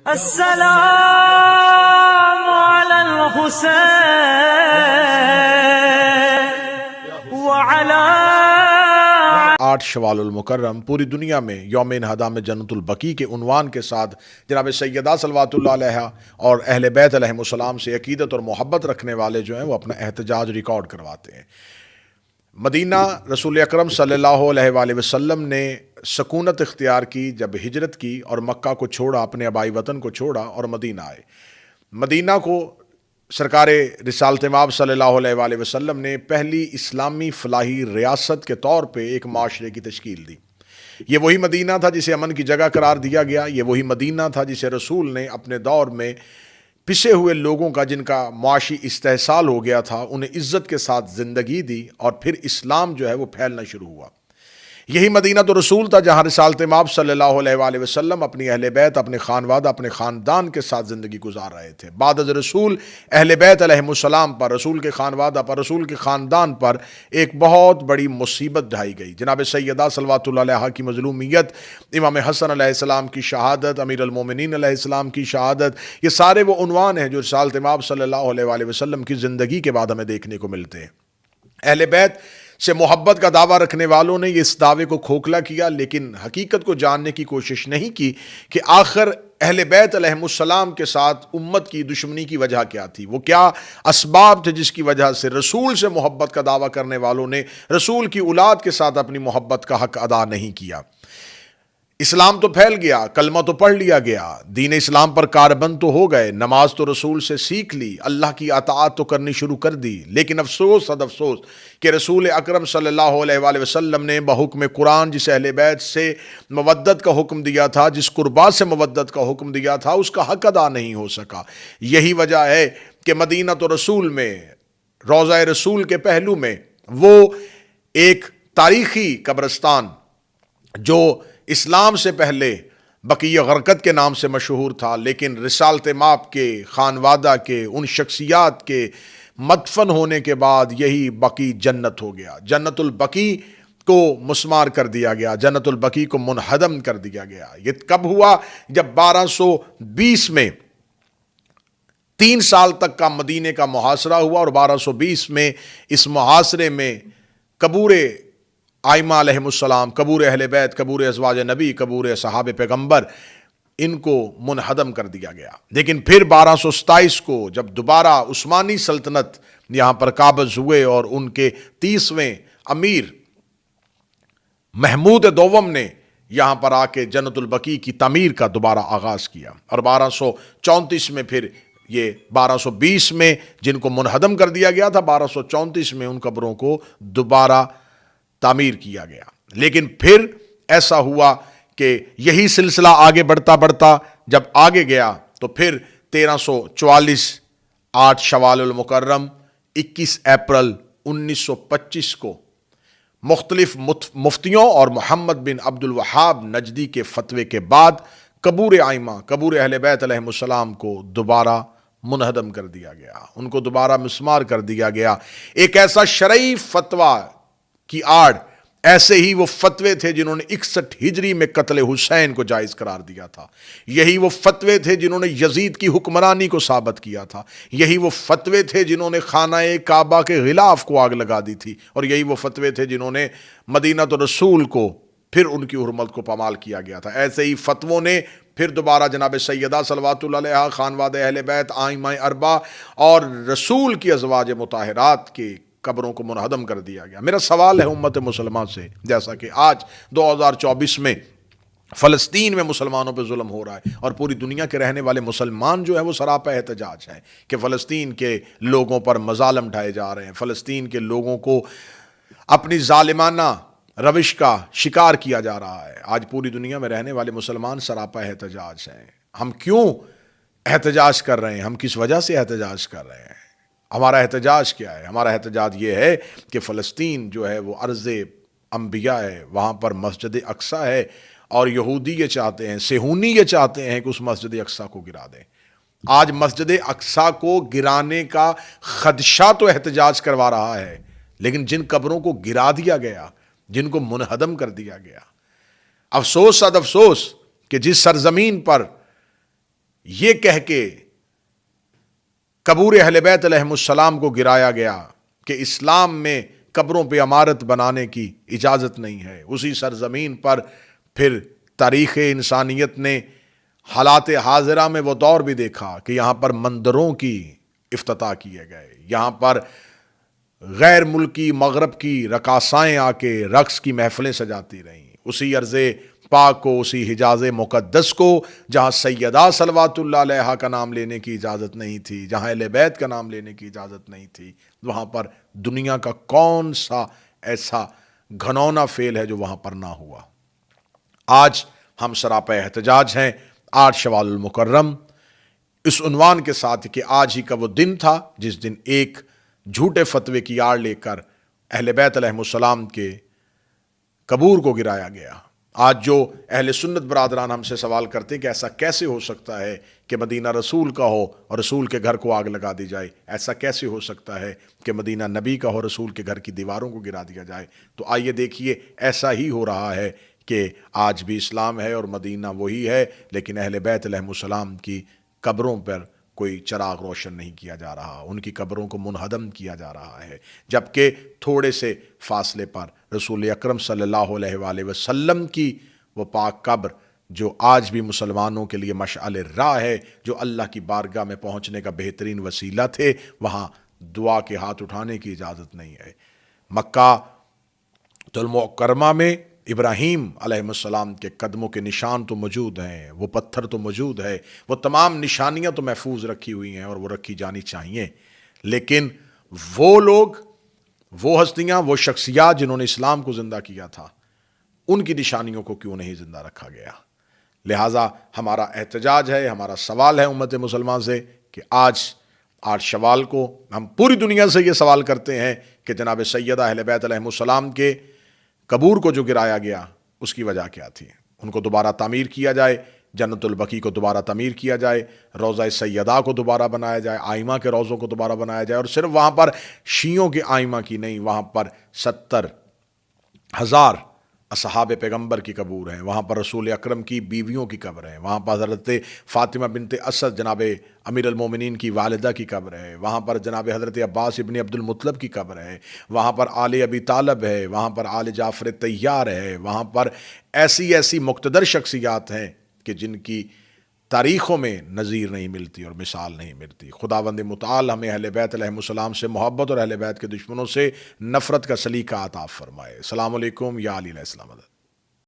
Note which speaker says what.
Speaker 1: السلام على الحسين وعلى
Speaker 2: 8 شوال المکرم پوری دنیا میں یوم انہدام جنت البقیع کے عنوان کے ساتھ جناب سیدہ صلوات اللہ علیہ اور اہل بیت علیہم السلام سے عقیدت اور محبت رکھنے والے جو ہیں وہ اپنا احتجاج ریکارڈ کرواتے ہیں۔ مدینہ رسول اکرم صلی اللہ علیہ وآلہ وسلم نے سکونت اختیار کی جب ہجرت کی اور مکہ کو چھوڑا، اپنے آبائی وطن کو چھوڑا اور مدینہ آئے۔ مدینہ کو سرکار رسالت مآب صلی اللہ علیہ وآلہ وسلم نے پہلی اسلامی فلاحی ریاست کے طور پہ ایک معاشرے کی تشکیل دی۔ یہ وہی مدینہ تھا جسے امن کی جگہ قرار دیا گیا، یہ وہی مدینہ تھا جسے رسول نے اپنے دور میں پسے ہوئے لوگوں کا جن کا معاشی استحصال ہو گیا تھا انہیں عزت کے ساتھ زندگی دی، اور پھر اسلام جو ہے وہ پھیلنا شروع ہوا۔ یہی مدینہ تو رسول تھا جہاں رسالت مآب صلی اللہ علیہ وآلہ وسلم اپنی اہل بیت، اپنے خانوادہ، اپنے خاندان کے ساتھ زندگی گزار رہے تھے۔ بعد از رسول اہل بیت علیہم السلام پر، رسول کے خانوادہ پر، رسول کے خاندان پر ایک بہت بڑی مصیبت ڈھائی گئی۔ جناب سیدہ صلوات اللہ علیہ کی مظلومیت، امام حسن علیہ السلام کی شہادت، امیر المومنین علیہ السلام کی شہادت، یہ سارے وہ عنوان ہیں جو رسالت مآب صلی اللہ علیہ وآلہ وسلم کی زندگی کے بعد ہمیں دیکھنے کو ملتے ہیں۔ اہل بیت سے محبت کا دعویٰ رکھنے والوں نے اس دعوے کو کھوکھلا کیا، لیکن حقیقت کو جاننے کی کوشش نہیں کی کہ آخر اہل بیت علیہم السلام کے ساتھ امت کی دشمنی کی وجہ کیا تھی، وہ کیا اسباب تھے جس کی وجہ سے رسول سے محبت کا دعویٰ کرنے والوں نے رسول کی اولاد کے ساتھ اپنی محبت کا حق ادا نہیں کیا۔ اسلام تو پھیل گیا، کلمہ تو پڑھ لیا گیا، دین اسلام پر کاربند تو ہو گئے، نماز تو رسول سے سیکھ لی، اللہ کی اطاعت تو کرنی شروع کر دی، لیکن افسوس صد افسوس کہ رسول اکرم صلی اللہ علیہ وآلہ وسلم نے بحکم قرآن جس اہل بیت سے مودت کا حکم دیا تھا، جس قربا سے مودت کا حکم دیا تھا، اس کا حق ادا نہیں ہو سکا۔ یہی وجہ ہے کہ مدینہ تو رسول میں، روضہ رسول کے پہلو میں وہ ایک تاریخی قبرستان جو اسلام سے پہلے بقیع غرقد کے نام سے مشہور تھا، لیکن رسالت مآب کے، خانوادہ کے، ان شخصیات کے مدفن ہونے کے بعد یہی بقیع جنت ہو گیا۔ جنت البقیع کو مسمار کر دیا گیا، جنت البقیع کو منہدم کر دیا گیا۔ یہ کب ہوا؟ جب 1220 میں 3 سال تک کا مدینے کا محاصرہ ہوا، اور 1220 میں اس محاصرے میں قبور آئمہ علیہم السلام، قبور اہل بیت، قبور ازواج نبی، قبور صحابہ پیغمبر، ان کو منہدم کر دیا گیا۔ لیکن پھر 1227 کو جب دوبارہ عثمانی سلطنت یہاں پر قابض ہوئے اور ان کے 30ویں امیر محمود دوم نے یہاں پر آ کے جنت البقیع کی تعمیر کا دوبارہ آغاز کیا، اور 1234 میں پھر یہ 1220 میں جن کو منہدم کر دیا گیا تھا، 1234 میں ان قبروں کو دوبارہ تعمیر کیا گیا۔ لیکن پھر ایسا ہوا کہ یہی سلسلہ آگے بڑھتا بڑھتا جب آگے گیا تو پھر 1344 8 شوال المکرم 21 اپریل 1925 کو مختلف مفتیوں اور محمد بن عبد الوہاب نجدی کے فتوے کے بعد قبور آئمہ، قبور اہل بیت علیہم السلام کو دوبارہ منہدم کر دیا گیا، ان کو دوبارہ مسمار کر دیا گیا۔ ایک ایسا شرعی فتویٰ کی آڑ، ایسے ہی وہ فتوے تھے جنہوں نے 61 ہجری میں قتل حسین کو جائز قرار دیا تھا، یہی وہ فتوے تھے جنہوں نے یزید کی حکمرانی کو ثابت کیا تھا، یہی وہ فتوے تھے جنہوں نے خانہ کعبہ کے غلاف کو آگ لگا دی تھی، اور یہی وہ فتوے تھے جنہوں نے مدینہ تو رسول کو پھر ان کی حرمت کو پامال کیا گیا تھا۔ ایسے ہی فتووں نے پھر دوبارہ جناب سیدہ صلوات اللہ علیہ، خانوادہ اہل بیت، آئمہ اربعہ اور رسول کی ازواج مطہرات کے قبروں کو منہدم کر دیا گیا۔ میرا سوال ہے امت مسلمہ سے، جیسا کہ آج 2024 میں فلسطین میں مسلمانوں پہ ظلم ہو رہا ہے، اور پوری دنیا کے رہنے والے مسلمان جو ہیں وہ سراپا احتجاج ہیں کہ فلسطین کے لوگوں پر مظالم ڈھائے جا رہے ہیں، فلسطین کے لوگوں کو اپنی ظالمانہ روش کا شکار کیا جا رہا ہے۔ آج پوری دنیا میں رہنے والے مسلمان سراپا احتجاج ہیں۔ ہم کیوں احتجاج کر رہے ہیں؟ ہم کس وجہ سے احتجاج کر رہے ہیں؟ ہمارا احتجاج کیا ہے؟ ہمارا احتجاج یہ ہے کہ فلسطین جو ہے وہ ارض انبیاء ہے، وہاں پر مسجد اقصیٰ ہے، اور یہودی یہ چاہتے ہیں، صہیونی یہ چاہتے ہیں کہ اس مسجد اقصیٰ کو گرا دیں۔ آج مسجد اقصیٰ کو گرانے کا خدشہ تو احتجاج کروا رہا ہے، لیکن جن قبروں کو گرا دیا گیا، جن کو منہدم کر دیا گیا، افسوس صد افسوس کہ جس سرزمین پر یہ کہہ کے قبور اہل بیت علیہم السلام کو گرایا گیا کہ اسلام میں قبروں پہ عمارت بنانے کی اجازت نہیں ہے، اسی سرزمین پر پھر تاریخ انسانیت نے حالات حاضرہ میں وہ دور بھی دیکھا کہ یہاں پر مندروں کی افتتاح کیے گئے، یہاں پر غیر ملکی مغرب کی رقاصائیں آ کے رقص کی محفلیں سجاتی رہیں، اسی ارض پاک کو، اسی حجاز مقدس کو جہاں سیدہ صلوات اللہ علیہا کا نام لینے کی اجازت نہیں تھی، جہاں اہل بیت کا نام لینے کی اجازت نہیں تھی، وہاں پر دنیا کا کون سا ایسا گھنونا فعل ہے جو وہاں پر نہ ہوا۔ آج ہم سراپا احتجاج ہیں 8 شوال المکرم، اس عنوان کے ساتھ کہ آج ہی کا وہ دن تھا جس دن ایک جھوٹے فتوے کی آڑ لے کر اہل بیت علیہم السلام کے قبور کو گرایا گیا۔ آج جو اہل سنت برادران ہم سے سوال کرتے ہیں کہ ایسا کیسے ہو سکتا ہے کہ مدینہ رسول کا ہو اور رسول کے گھر کو آگ لگا دی جائے، ایسا کیسے ہو سکتا ہے کہ مدینہ نبی کا ہو، رسول کے گھر کی دیواروں کو گرا دیا جائے، تو آئیے دیکھیے ایسا ہی ہو رہا ہے کہ آج بھی اسلام ہے اور مدینہ وہی ہے، لیکن اہل بیت علیہم السلام کی قبروں پر کوئی چراغ روشن نہیں کیا جا رہا، ان کی قبروں کو منہدم کیا جا رہا ہے، جبکہ تھوڑے سے فاصلے پر رسول اکرم صلی اللہ علیہ وآلہ وسلم کی وہ پاک قبر جو آج بھی مسلمانوں کے لیے مشعل راہ ہے، جو اللہ کی بارگاہ میں پہنچنے کا بہترین وسیلہ تھے، وہاں دعا کے ہاتھ اٹھانے کی اجازت نہیں ہے۔ مکہ المکرمہ میں ابراہیم علیہ السلام کے قدموں کے نشان تو موجود ہیں، وہ پتھر تو موجود ہے، وہ تمام نشانیاں تو محفوظ رکھی ہوئی ہیں اور وہ رکھی جانی چاہیے، لیکن وہ لوگ، وہ ہستیاں، وہ شخصیات جنہوں نے اسلام کو زندہ کیا تھا، ان کی نشانیوں کو کیوں نہیں زندہ رکھا گیا؟ لہٰذا ہمارا احتجاج ہے، ہمارا سوال ہے امت مسلمان سے کہ آج 8 شوال کو ہم پوری دنیا سے یہ سوال کرتے ہیں کہ جناب سیدہ اہل بیت علیہم السلام کے قبور کو جو گرایا گیا اس کی وجہ کیا تھی؟ ان کو دوبارہ تعمیر کیا جائے، جنت البقیع کو دوبارہ تعمیر کیا جائے، روضہ سیدہ کو دوبارہ بنایا جائے، آئمہ کے روضوں کو دوبارہ بنایا جائے، اور صرف وہاں پر شیعوں کے آئمہ کی نہیں، وہاں پر 70,000 اصحاب پیغمبر کی قبور ہیں، وہاں پر رسول اکرم کی بیویوں کی قبر ہیں، وہاں پر حضرت فاطمہ بنت اسد جناب امیر المومنین کی والدہ کی قبر ہے، وہاں پر جناب حضرت عباس ابن عبد المطلب کی قبر ہے، وہاں پر آل ابی طالب ہے، وہاں پر آل جعفر طیار ہے، وہاں پر ایسی مقتدر شخصیات ہیں کہ جن کی تاریخوں میں نظیر نہیں ملتی اور مثال نہیں ملتی۔ خداوند متعال ہمیں اہل بیت علیہم السلام سے محبت اور اہل بیت کے دشمنوں سے نفرت کا سلیقہ عطا فرمائے۔ السلام علیکم، یا علی علیہ السلام۔